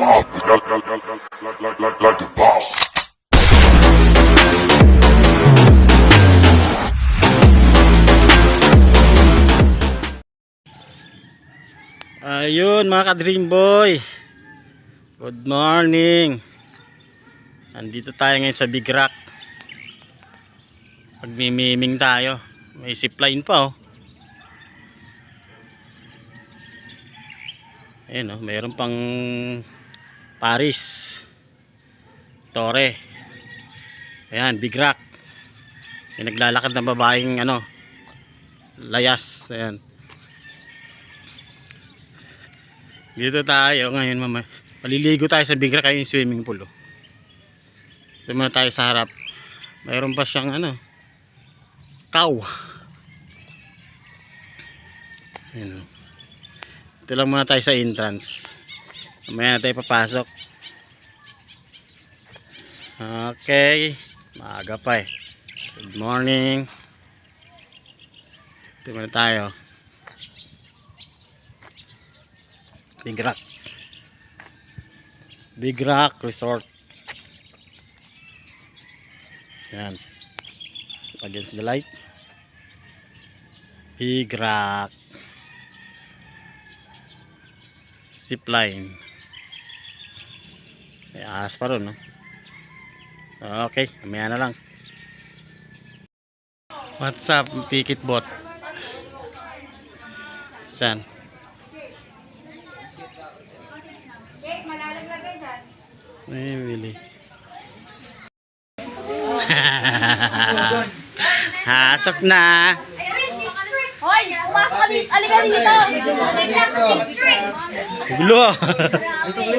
top like the boss. Ayun mga ka-Dream Boy, good morning. Andito tayo ngayon sa Big Rock. Magmimiming tayo. May zipline pa oh. Ayun oh, mayroon pang Paris Torre. Ayan, Big Rock. May naglalakad na babaeng layas. Ayan. Dito tayo ngayon maliligo tayo sa Big Rock, yung swimming pool oh. Dito muna tayo sa harap. Mayroon pa siyang cow. Ayan oh. Ito lang muna tayo sa entrance. Mamaya na tayo papasok. Okay, maaga pa eh. Good morning. Ito muna tayo. Big Rock. Big Rock Resort. Yan. Against the light. Big Rock. Zipline. May ahas pa ron, no? Okay, mamaya na lang. What's up, Pikit Bot? Saan? Ay, Willy. Hasok na. Hoy, alika dito. Nakita ko si Strick. Gulo.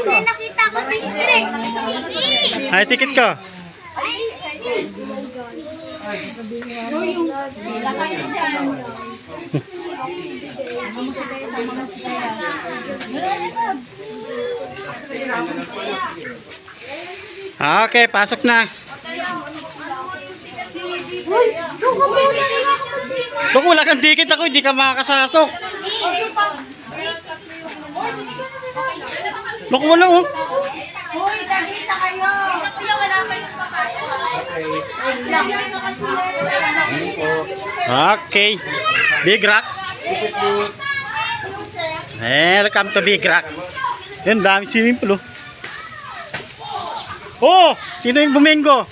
Nakita ko si Strick. Ay, ticket ko. Okay, pasok na. Kung wala kang ticket ako, hindi ka makakasasok. Baka wala oh. Hoy, tagisa kayo. Okay. Big Rock. Welcome to Big Rock. Yan, dami swimming pool oh. Oh, sino yung bumingo?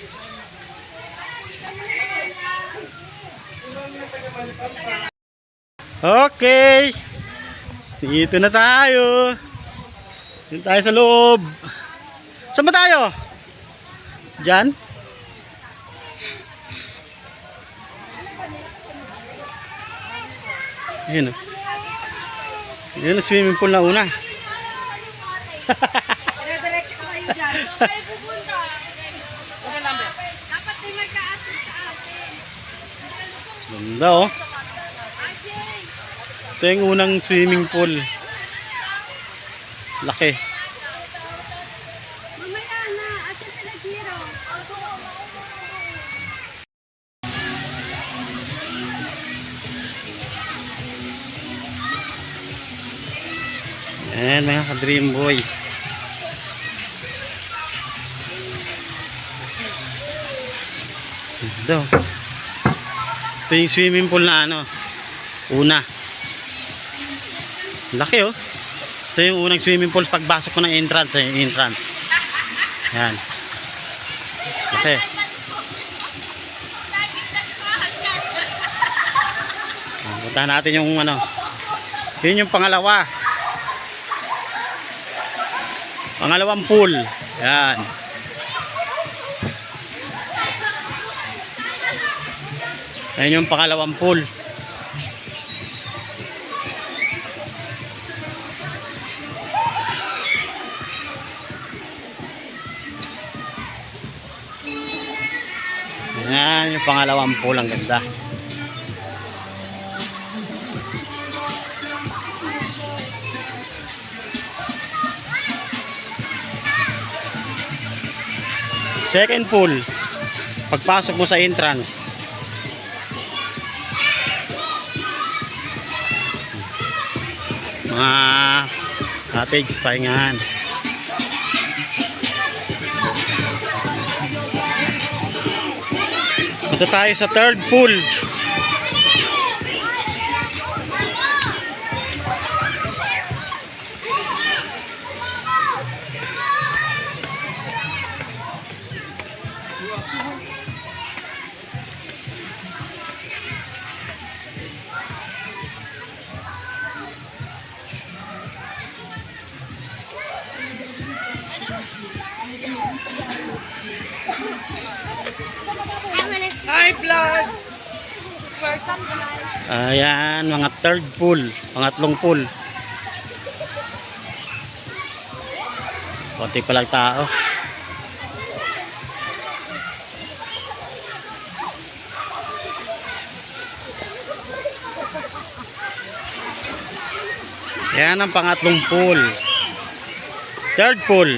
Okay. Dito na tayo. Dito tayo sa loob. Saan ba tayo? Diyan? Ayan o. Ayan ang swimming pool na una. Diretso ka kayo dyan. Ay, pupunta. Dapat di magka-assist sa atin. Ganda oh. Ito yung unang swimming pool. Laki. Mamaya na. Ate Talagiro. Ayan mga ka-Dream Boy. Ito. Ito yung swimming pool na una. Laki oh. Ito yung unang swimming pool pagpasok ko ng entrance. Yung entrance. Ayan. Laki. Puntahan natin yung yun yung pangalawa. Pangalawang pool. Ayan. Ayan yung pangalawang pool. Ayan yung pangalawang pool. Ang ganda. Second pool, pagpasok mo sa entrance. Mga cottage, pahingahan. Dito tayo sa third pool. Hi, vlog! Ayan, mga third pool, pangatlong pool. Konti pa lang tao. Yan ang pangatlong pool. Third pool.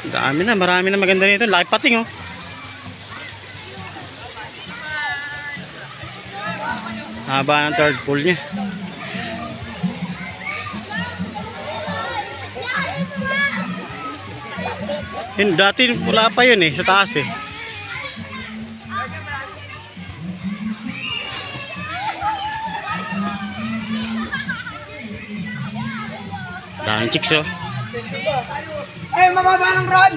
Dami na, marami na maganda nito. Laki pating oh. Haba ng third pool niya. Yun, dati wala pa yun eh, sa taas eh. Daming chicks oh. Eh, mababa ng rod!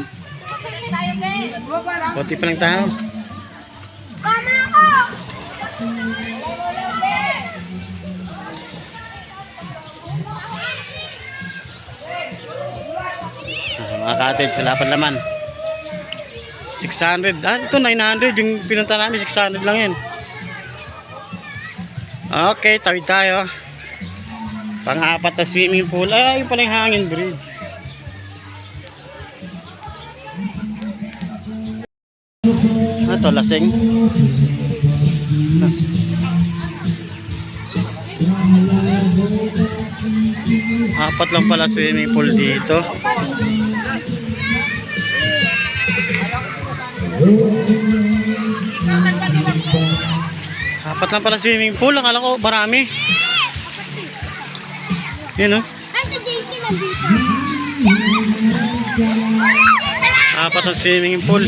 Tayo, Ben! Mababa lang. Konti pa lang tao. Tama ako! Mga cottage, wala pa laman. 600. Ah, ito 900. Yung pinunta namin, 600 lang yun. Okay, tawid tayo. Pang-apat na swimming pool. Ah, yung pala yung hangin bridge. Ah, ito, lasing. Apat lang pala swimming pool dito. Apat lang pala swimming pool. Akala ko marami. Yun oh. Ay, sa JC nandito. Apat ang swimming pool.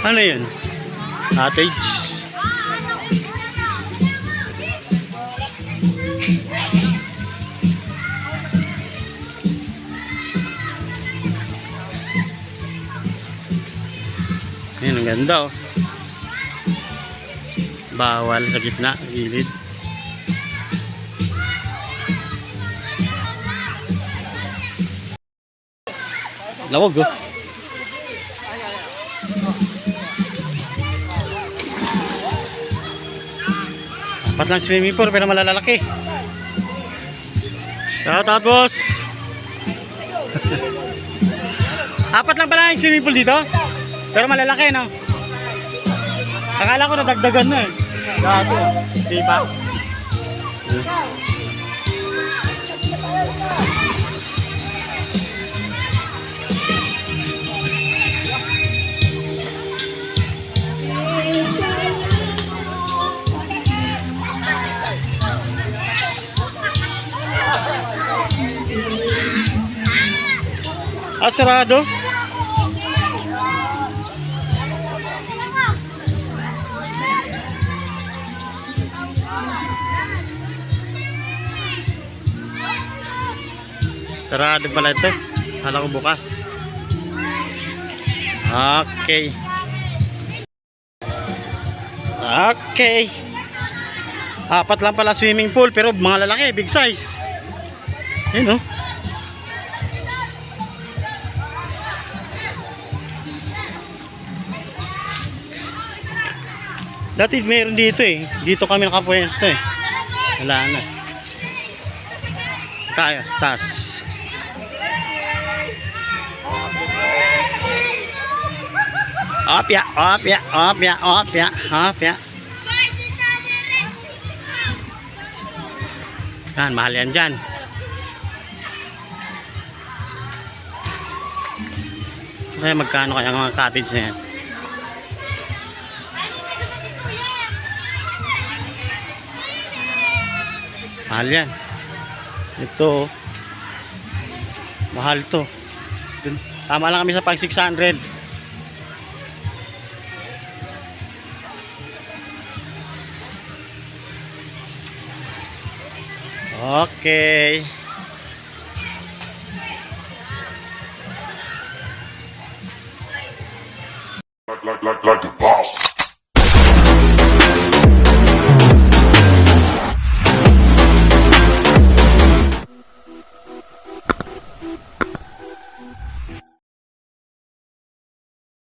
Ano yun? Cottage. Yun, ang ganda oh. Bawal sa gitna, gilid. Lawag oh. Apat lang swimming pool pero malalaki. Shout out boss. Apat lang pala yung swimming pool dito. Pero malalaki no. Akala ko nadagdagan na eh. Gabi oh. Di ba? Ah, sarado? Sarado pala ito. Kala ko bukas. Okay. Okay. Apat lang pala swimming pool pero mga lalaki, big size. Ayun oh. Dati meron dito eh. Dito kami nakapwesto eh. Wala na. Tayo, taas. Opya, opya, opya, opya, opya. Yan, mahal yan dyan. Kaya magkano kaya ang mga cottage na yan? Mahal yan. Ito. Mahal to. Tama lang kami sa pag 600. Okay.